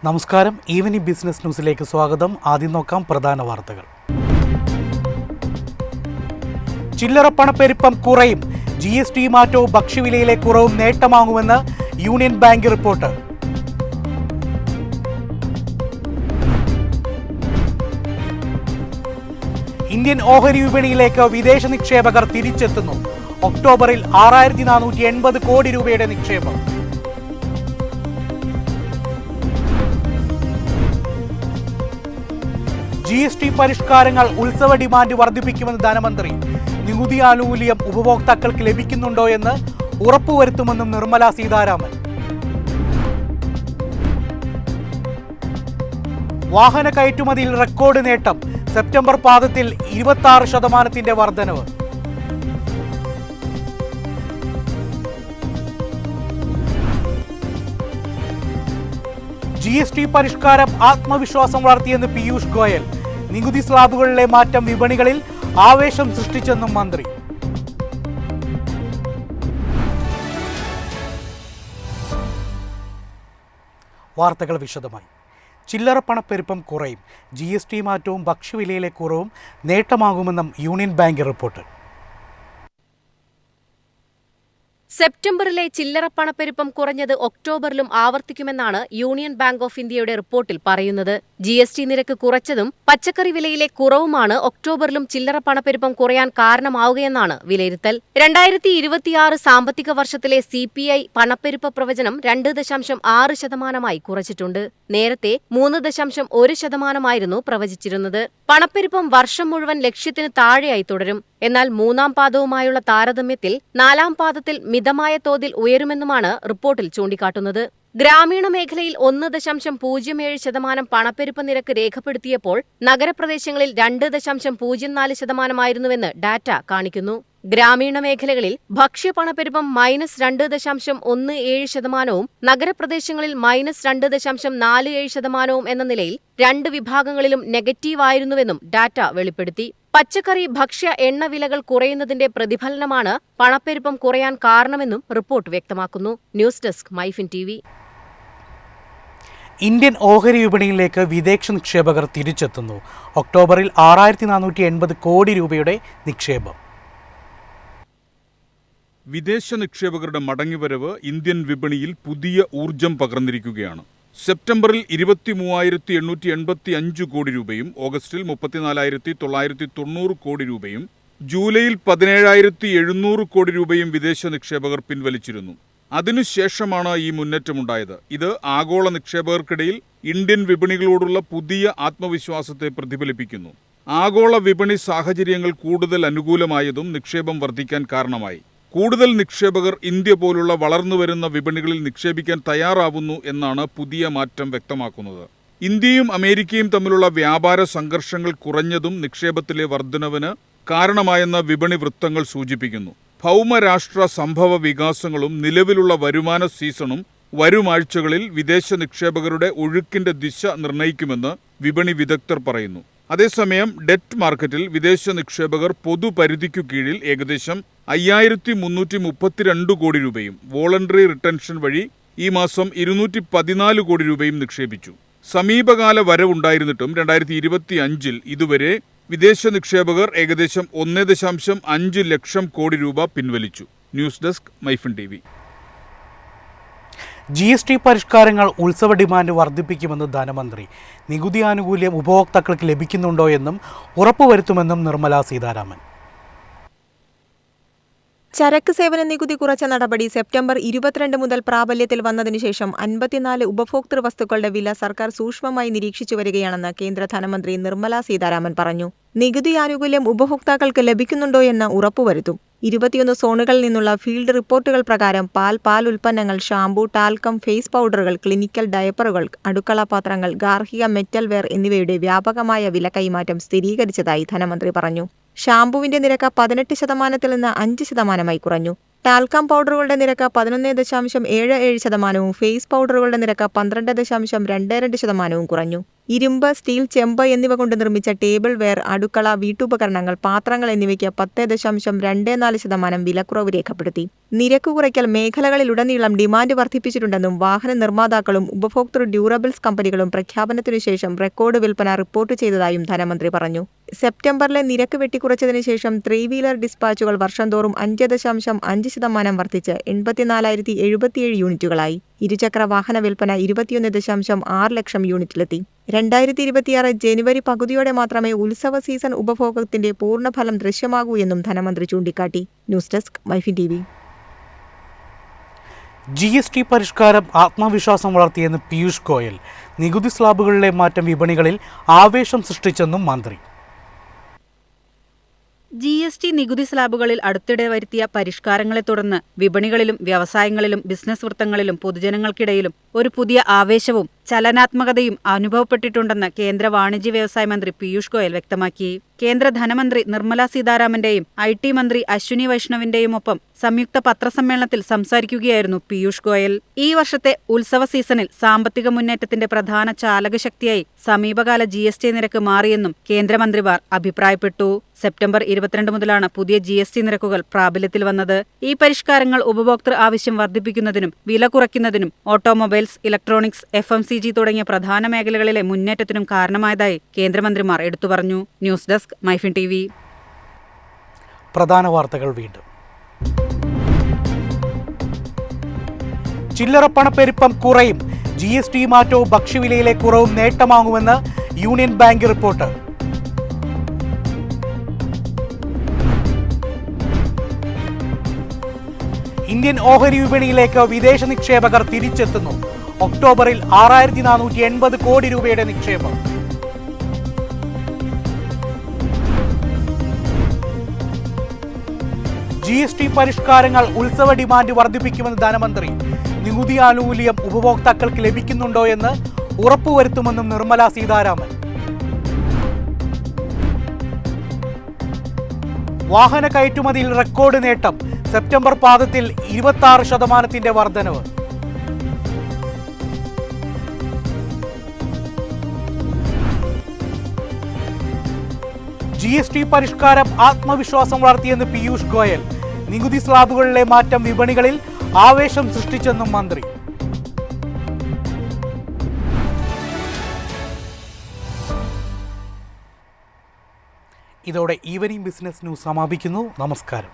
നമസ്കാരം. Evening business ന്യൂസിലേക്ക് സ്വാഗതം. ആദ്യം നോക്കാം പ്രധാന വാർത്തകൾ. ചില്ലറ പണപ്പെരുപ്പം കുറയും. GST മാറ്റവും ഭക്ഷ്യവിലയിലെ കുറവും നേട്ടമാകുമെന്ന് യൂണിയൻ ബാങ്ക് റിപ്പോർട്ട്. ഇന്ത്യൻ ഓഹരി വിപണിയിലേക്ക് വിദേശ നിക്ഷേപകർ തിരിച്ചെത്തുന്നു. ഒക്ടോബറിൽ 6480 കോടി രൂപയുടെ നിക്ഷേപം. GST പരിഷ്കാരങ്ങൾ ഉത്സവ ഡിമാൻഡ് വർദ്ധിപ്പിക്കുമെന്ന് ധനമന്ത്രി. നികുതി ആനുകൂല്യം ഉപഭോക്താക്കൾക്ക് ലഭിക്കുന്നുണ്ടോ എന്ന് ഉറപ്പുവരുത്തുമെന്നും നിർമ്മല സീതാരാമൻ. വാഹന കയറ്റുമതിയിൽ റെക്കോർഡ് നേട്ടം. സെപ്റ്റംബർ പാദത്തിൽ 26% വർധനവ്. GST പരിഷ്കാരം ആത്മവിശ്വാസം വളർത്തിയെന്ന് പീയൂഷ് ഗോയൽ. നികുതി സ്ലാബുകളിലെ മാറ്റം വിപണികളിൽ ആവേശം സൃഷ്ടിച്ചെന്നും മന്ത്രി. വാർത്തകൾ വിശദമായി. ചില്ലറ പണപ്പെരുപ്പം കുറയും. GST മാറ്റവും ഭക്ഷ്യവിലയിലെ കുറവും നേട്ടമാകുമെന്നും യൂണിയൻ ബാങ്ക് റിപ്പോർട്ട്. സെപ്റ്റംബറിലെ ചില്ലറ പണപ്പെരുപ്പം കുറഞ്ഞത് ഒക്ടോബറിലും ആവർത്തിക്കുമെന്നാണ് യൂണിയൻ ബാങ്ക് ഓഫ് ഇന്ത്യയുടെ റിപ്പോർട്ടിൽ പറയുന്നത്. GST നിരക്ക് കുറച്ചതും പച്ചക്കറി വിലയിലെ കുറവുമാണ് ഒക്ടോബറിലും ചില്ലറ പണപ്പെരുപ്പം കുറയാൻ കാരണമാവുകയെന്നാണ് വിലയിരുത്തൽ. 2026 സാമ്പത്തിക വർഷത്തിലെ CPI പണപ്പെരുപ്പ പ്രവചനം 2.6% കുറച്ചിട്ടുണ്ട്. നേരത്തെ 3.1% പ്രവചിച്ചിരുന്നത്. പണപ്പെരുപ്പം വർഷം മുഴുവൻ ലക്ഷ്യത്തിന് താഴെയായി തുടരും. എന്നാൽ മൂന്നാം പാദവുമായുള്ള താരതമ്യത്തിൽ നാലാം പാദത്തിൽ മിതമായ തോതിൽ ഉയരുമെന്നുമാണ് റിപ്പോർട്ടിൽ ചൂണ്ടിക്കാട്ടുന്നത്. ഗ്രാമീണ മേഖലയിൽ 1.07% പണപ്പെരുപ്പ നിരക്ക് രേഖപ്പെടുത്തിയപ്പോൾ നഗരപ്രദേശങ്ങളിൽ 2.04%ആയിരുന്നുവെന്ന് ഡാറ്റ കാണിക്കുന്നു. ഗ്രാമീണ മേഖലകളിൽ ഭക്ഷ്യപണപ്പെരുപ്പം -2.17%, നഗരപ്രദേശങ്ങളിൽ -2.47% എന്ന നിലയിൽ രണ്ട് വിഭാഗങ്ങളിലും നെഗറ്റീവായിരുന്നുവെന്നും ഡാറ്റ വെളിപ്പെടുത്തി. പച്ചക്കറി, ഭക്ഷ്യ, എണ്ണ വിലകൾ കുറയുന്നതിന്റെ പ്രതിഫലനമാണ് പണപ്പെരുപ്പം കുറയാൻ കാരണമെന്നും റിപ്പോർട്ട് വ്യക്തമാക്കുന്നു. News desk MyFin TV. Indian ഓഹരി വിപണിയിലേക്ക് വിദേശ നിക്ഷേപകർ തിരിച്ചെത്തുന്നു. ഒക്ടോബറിൽ 6480 കോടി രൂപയുടെ നിക്ഷേപം. വിദേശ നിക്ഷേപകരുടെ മടങ്ങിവരവ് ഇന്ത്യൻ വിപണിയിൽ പുതിയ ഊർജം പകർന്നിരിക്കുകയാണ്. സെപ്റ്റംബറിൽ 23,885 കോടി രൂപയും ഓഗസ്റ്റിൽ 34,990 കോടി രൂപയും ജൂലൈയിൽ 17,700 കോടി രൂപയും വിദേശ നിക്ഷേപകർ പിൻവലിച്ചിരുന്നു. അതിനുശേഷമാണ് ഈ മുന്നേറ്റമുണ്ടായത്. ഇത് ആഗോള നിക്ഷേപകർക്കിടയിൽ ഇന്ത്യൻ വിപണികളോടുള്ള പുതിയ ആത്മവിശ്വാസത്തെ പ്രതിഫലിപ്പിക്കുന്നു. ആഗോള വിപണി സാഹചര്യങ്ങൾ കൂടുതൽ അനുകൂലമായതും നിക്ഷേപം വർദ്ധിക്കാൻ കാരണമായി. കൂടുതൽ നിക്ഷേപകർ ഇന്ത്യ പോലുള്ള വളർന്നുവരുന്ന വിപണികളിൽ നിക്ഷേപിക്കാൻ തയ്യാറാവുന്നു എന്നാണ് പുതിയ മാറ്റം വ്യക്തമാക്കുന്നത്. ഇന്ത്യയും അമേരിക്കയും തമ്മിലുള്ള വ്യാപാര സംഘർഷങ്ങൾ കുറഞ്ഞതും നിക്ഷേപത്തിലെ വർധനവിന് കാരണമായെന്ന് വിപണി വൃത്തങ്ങൾ സൂചിപ്പിക്കുന്നു. ഭൗമരാഷ്ട്ര സംഭവ വികാസങ്ങളും നിലവിലുള്ള വരുമാന സീസണും വരുമാഴ്ചകളിൽ വിദേശ നിക്ഷേപകരുടെ ഒഴുക്കിന്റെ ദിശ നിർണ്ണയിക്കുമെന്ന് വിപണി വിദഗ്ധർ പറയുന്നു. അതേസമയം ഡെറ്റ് മാർക്കറ്റിൽ വിദേശ നിക്ഷേപകർ പൊതുപരിധിക്കു കീഴിൽ ഏകദേശം 5332 കോടി രൂപയും വോളണ്ടറി റിട്ടൻഷൻ വഴി ഈ മാസം 214 കോടി രൂപയും നിക്ഷേപിച്ചു. സമീപകാല വരവുണ്ടായിരുന്നിട്ടും 2025 ഇതുവരെ വിദേശ നിക്ഷേപകർ ഏകദേശം 1.5 ലക്ഷം കോടി രൂപ പിൻവലിച്ചു. News desk MyFin TV. GST പരിഷ്കാരങ്ങൾ ഉത്സവ ഡിമാൻഡ് വർദ്ധിപ്പിക്കുമെന്ന് ധനമന്ത്രി. നികുതി ആനുകൂല്യം ഉപഭോക്താക്കൾക്ക് ലഭിക്കുന്നുണ്ടോ എന്നും ഉറപ്പുവരുത്തുമെന്നും നിർമ്മല സീതാരാമൻ. ചരക്ക് സേവന നികുതി കുറച്ച നടപടി സെപ്റ്റംബർ 22 മുതൽ പ്രാബല്യത്തിൽ വന്നതിനു ശേഷം 54 ഉപഭോക്തൃ വസ്തുക്കളുടെ വില സർക്കാർ സൂക്ഷ്മമായി നിരീക്ഷിച്ചു വരികയാണെന്ന് കേന്ദ്ര ധനമന്ത്രി നിർമ്മല സീതാരാമൻ പറഞ്ഞു. നികുതി ആനുകൂല്യം ഉപഭോക്താക്കൾക്ക് ലഭിക്കുന്നുണ്ടോ എന്ന് ഉറപ്പുവരുത്തും. 21 സോണുകളിൽ നിന്നുള്ള ഫീൽഡ് റിപ്പോർട്ടുകൾ പ്രകാരം പാൽ ഉൽപ്പന്നങ്ങൾ, ഷാംപൂ, ടാൽക്കം, ഫേസ് പൗഡറുകൾ, ക്ലിനിക്കൽ ഡയപ്പറുകൾ, അടുക്കള പാത്രങ്ങൾ, ഗാർഹിക മെറ്റൽ വെയർ എന്നിവയുടെ വ്യാപകമായ വില കൈമാറ്റം സ്ഥിരീകരിച്ചതായി ധനമന്ത്രി പറഞ്ഞു. ഷാംപൂവിന്റെ നിരക്ക് 18% നിന്ന് 5% കുറഞ്ഞു. ടാൽക്കം പൗഡറുകളുടെ നിരക്ക് 11.77%, ഫേസ് പൗഡറുകളുടെ നിരക്ക് 12.22% കുറഞ്ഞു. ഇരുമ്പ്, സ്റ്റീൽ, ചെമ്പ് എന്നിവ കൊണ്ട് നിർമ്മിച്ച ടേബിൾ വെയർ, അടുക്കള, വീട്ടുപകരണങ്ങൾ, പാത്രങ്ങൾ എന്നിവയ്ക്ക് 10.24% വിലക്കുറവ് രേഖപ്പെടുത്തി. നിരക്ക് കുറയ്ക്കൽ മേഖലകളിലുടനീളം ഡിമാൻഡ് വർദ്ധിപ്പിച്ചിട്ടുണ്ടെന്നും വാഹന നിർമ്മാതാക്കളും ഉപഭോക്തൃ ഡ്യൂറബിൾസ് കമ്പനികളും പ്രഖ്യാപനത്തിനുശേഷം റെക്കോർഡ് വിൽപ്പന റിപ്പോർട്ട് ചെയ്തതായും ധനമന്ത്രി പറഞ്ഞു. സെപ്റ്റംബറിലെ നിരക്ക് വെട്ടിക്കുറച്ചതിനു ശേഷം 3-വീലർ ഡിസ്പാച്ചുകൾ വർഷം തോറും 5.5% വർദ്ധിച്ച് 84,077 യൂണിറ്റുകളായി. ഇരുചക്ര വാഹന വിൽപ്പന 21.6 ലക്ഷം യൂണിറ്റിലെത്തി. 2026 ജനുവരി പകുതിയോടെ മാത്രമേ ഉത്സവ സീസൺ ഉപഭോഗത്തിന്റെ പൂർണ്ണഫലം ദൃശ്യമാകൂ എന്നും ധനമന്ത്രി ചൂണ്ടിക്കാട്ടി. News desk MyFin TV. GST പരിഷ്കാരം ആത്മവിശ്വാസം വളർത്തിയെന്ന് പീയൂഷ് ഗോയൽ. നികുതി സ്ലാബുകളിലെ മാറ്റം വിപണികളിൽ ആവേശം സൃഷ്ടിച്ചെന്നും മന്ത്രി. GST നികുതി സ്ലാബുകളിൽ അടുത്തിടെ വരുത്തിയ പരിഷ്കാരങ്ങളെ തുടർന്ന് വിപണികളിലും വ്യവസായങ്ങളിലും ബിസിനസ് വൃത്തങ്ങളിലും പൊതുജനങ്ങൾക്കിടയിലും ഒരു പുതിയ ആവേശവും ചലനാത്മകതയും അനുഭവപ്പെട്ടിട്ടുണ്ടെന്ന് കേന്ദ്ര വാണിജ്യ വ്യവസായ മന്ത്രി പീയൂഷ് ഗോയൽ വ്യക്തമാക്കി. കേന്ദ്ര ധനമന്ത്രി നിർമ്മല സീതാരാമന്റെയും IT മന്ത്രി അശ്വിനി വൈഷ്ണവിന്റെയും ഒപ്പം സംയുക്ത പത്രസമ്മേളനത്തിൽ സംസാരിക്കുകയായിരുന്നു പീയൂഷ് ഗോയൽ. ഈ വർഷത്തെ ഉത്സവ സീസണിൽ സാമ്പത്തിക മുന്നേറ്റത്തിന്റെ പ്രധാന ചാലകശക്തിയായി സമീപകാല GST നിരക്ക് മാറിയെന്നും കേന്ദ്രമന്ത്രിമാർ അഭിപ്രായപ്പെട്ടു. സെപ്റ്റംബർ 22 മുതലാണ് പുതിയ GST നിരക്കുകൾ പ്രാബല്യത്തിൽ വന്നത്. ഈ പരിഷ്കാരങ്ങൾ ഉപഭോക്തൃ ആവശ്യം വർദ്ധിപ്പിക്കുന്നതിനും വില കുറയ്ക്കുന്നതിനും ഓട്ടോമൊബൈൽസ്, ഇലക്ട്രോണിക്സ്, FMCG തുടങ്ങിയ പ്രധാന മേഖലകളിലെ മുന്നേറ്റത്തിനും കാരണമായതായി കേന്ദ്രമന്ത്രിമാർ എടുത്തുപറഞ്ഞു. News desk MyFin TV. പ്രധാന വാർത്തകൾ വീണ്ടും. ചില്ലറ പണപ്പെരുപ്പം കുറയും. GST മാറ്റവും ഭക്ഷ്യവിലയിലെ കുറവും നേട്ടമാകുമെന്ന് യൂണിയൻ ബാങ്ക് റിപ്പോർട്ട്. ഇന്ത്യൻ ഓഹരി വിപണിയിലേക്ക് വിദേശ നിക്ഷേപകർ തിരിച്ചെത്തുന്നു. ഒക്ടോബറിൽ 6,480 കോടി രൂപയുടെ നിക്ഷേപം. GST പരിഷ്കാരങ്ങൾ ഉത്സവ ഡിമാൻഡ് വർദ്ധിപ്പിക്കുമെന്ന് ധനമന്ത്രി. നികുതി ആനുകൂല്യം ഉപഭോക്താക്കൾക്ക് ലഭിക്കുന്നുണ്ടോ എന്ന് ഉറപ്പുവരുത്തുമെന്നും നിർമ്മല സീതാരാമൻ. വാഹന കയറ്റുമതിയിൽ റെക്കോർഡ് നേട്ടം. സെപ്റ്റംബർ പാദത്തിൽ 26% വർധനവ്. GST പരിഷ്കാരം ആത്മവിശ്വാസം വളർത്തിയെന്ന് പീയൂഷ് ഗോയൽ. നികുതി സ്ലാബുകളിലെ മാറ്റം വിപണികളിൽ ആവേശം സൃഷ്ടിച്ചെന്നും മന്ത്രി. ഇതോടെ ഈവനിംഗ് ബിസിനസ് ന്യൂസ് സമാപിക്കുന്നു. നമസ്കാരം.